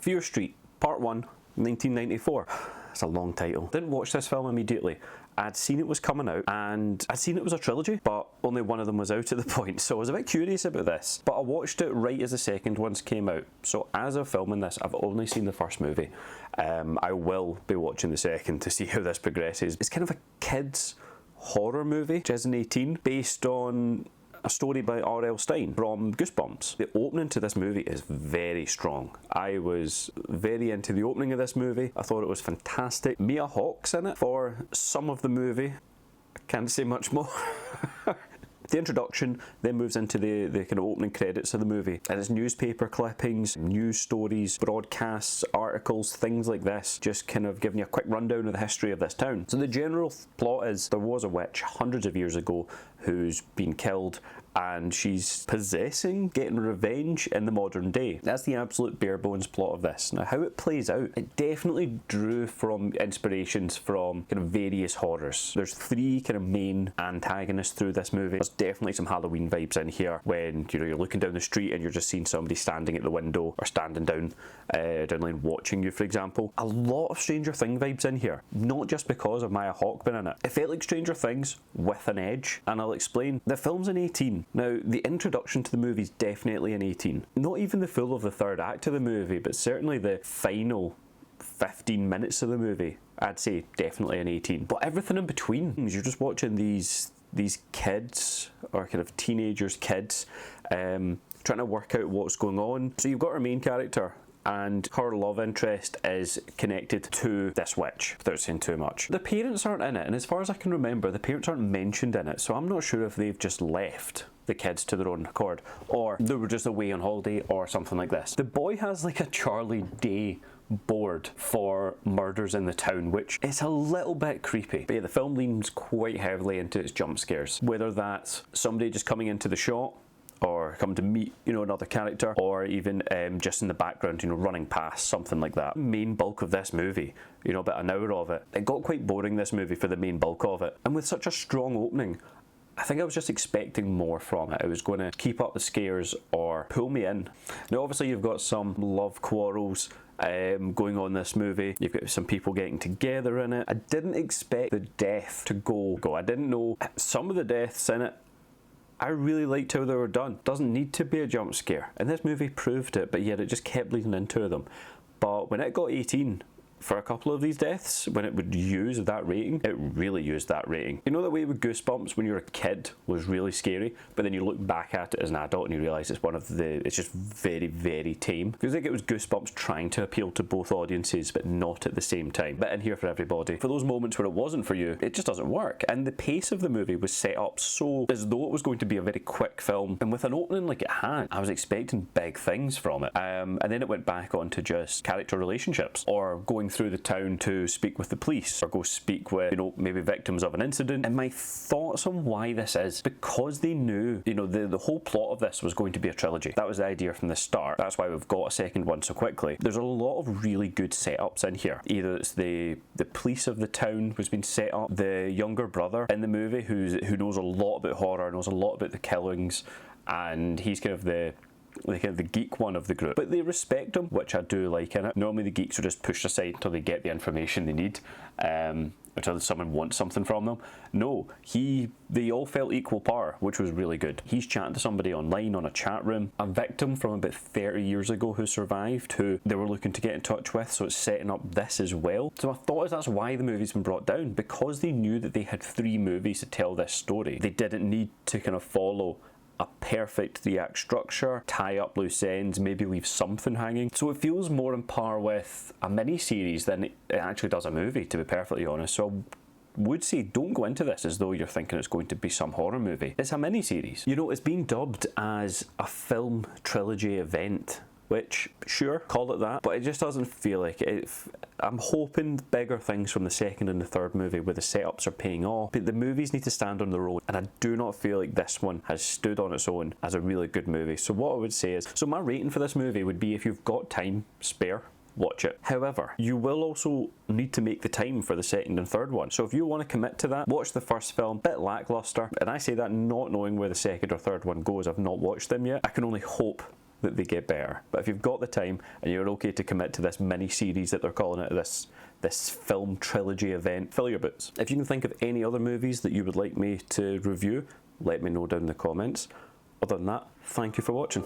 Fear Street, Part 1, 1994. It's a long title. Didn't watch this film immediately. I'd seen it was coming out, and I'd seen it was a trilogy, but only one of them was out at the point, so I was a bit curious about this. But I watched it right as the second ones came out, so as of filming this, I've only seen the first movie. I will be watching the second to see how this progresses. It's kind of a kids' horror movie, 2018, based on a story by R.L. Stine from Goosebumps. The opening to this movie is very strong. I was very into the opening of this movie. I thought it was fantastic. Mia Hawke's in it for some of the movie. I can't say much more. The introduction then moves into the kind of opening credits of the movie, and it's newspaper clippings, news stories, broadcasts, articles, things like this, just kind of giving you a quick rundown of the history of this town. So the general plot is there was a witch hundreds of years ago who's been killed, and she's possessing, getting revenge in the modern day. That's the absolute bare bones plot of this. Now, how it plays out, it definitely drew from inspirations from kind of various horrors. There's three kind of main antagonists through this movie. There's definitely some Halloween vibes in here when you're looking down the street and you're just seeing somebody standing at the window or standing down the line watching you, for example. A lot of Stranger Things vibes in here, not just because of Mia Hawke being in it. It felt like Stranger Things with an edge, and I'll explain. The film's an 18. Now, the introduction to the movie is definitely an 18. Not even the full of the third act of the movie, but certainly the final 15 minutes of the movie, I'd say definitely an 18. But everything in between, you're just watching these kids, or kind of teenagers, kids, trying to work out what's going on. So you've got our main character, and her love interest is connected to this witch, without saying too much. The parents aren't in it, and as far as I can remember, the parents aren't mentioned in it, so I'm not sure if they've just left the kids to their own accord, or they were just away on holiday, or something like this. The boy has like a Charlie Day board for murders in the town, which is a little bit creepy. But yeah, the film leans quite heavily into its jump scares, whether that's somebody just coming into the shot, or come to meet, another character, or even just in the background, running past, something like that. Main bulk of this movie, about an hour of it. It got quite boring, this movie, for the main bulk of it. And with such a strong opening, I think I was just expecting more from it. I was going to keep up the scares or pull me in. Now, obviously, you've got some love quarrels going on in this movie. You've got some people getting together in it. I didn't expect the death to go. I didn't know some of the deaths in it. I really liked how they were done. Doesn't need to be a jump scare, and this movie proved it, but yet it just kept leading into them. But when it got 18, for a couple of these deaths, when it would use that rating, it really used that rating. You know the way with Goosebumps when you're a kid was really scary, but then you look back at it as an adult and you realise it's just very, very tame. Feels like it was Goosebumps trying to appeal to both audiences, but not at the same time. But in here for everybody. For those moments where it wasn't for you, it just doesn't work. And the pace of the movie was set up so as though it was going to be a very quick film, and with an opening like it had, I was expecting big things from it. And then it went back onto just character relationships, or going through the town to speak with the police, or go speak with maybe victims of an incident. And my thoughts on why this is, because they knew the whole plot of this was going to be a trilogy. That was the idea from the start. That's why we've got a second one so quickly. There's a lot of really good setups in here. Either it's the police of the town who's been set up, the younger brother in the movie who knows a lot about horror, knows a lot about the killings, and he's kind of the geek one of the group, but they respect him, which I do like in it. Normally the geeks are just pushed aside until they get the information they need, until someone wants something from them. No, they all felt equal power, which was really good. He's chatting to somebody online on a chat room, a victim from about 30 years ago who survived, who they were looking to get in touch with, so it's setting up this as well. So I thought that's why the movie's been brought down, because they knew that they had 3 movies to tell this story. They didn't need to kind of follow a perfect 3-act structure, tie up loose ends, maybe leave something hanging. So it feels more on par with a mini-series than it actually does a movie, to be perfectly honest. So I would say don't go into this as though you're thinking it's going to be some horror movie. It's a mini-series. It's been dubbed as a film trilogy event, which, sure, call it that, but it just doesn't feel like it. I'm hoping bigger things from the second and the third movie where the setups are paying off, but the movies need to stand on their own, and I do not feel like this one has stood on its own as a really good movie. So what I would say is, my rating for this movie would be, if you've got time spare, watch it. However, you will also need to make the time for the second and third one. So if you want to commit to that, watch the first film, bit lackluster, and I say that not knowing where the second or third one goes. I've not watched them yet. I can only hope that they get better. But if you've got the time and you're okay to commit to this mini-series that they're calling it, this film trilogy event, fill your boots. If you can think of any other movies that you would like me to review, let me know down in the comments. Other than that, thank you for watching.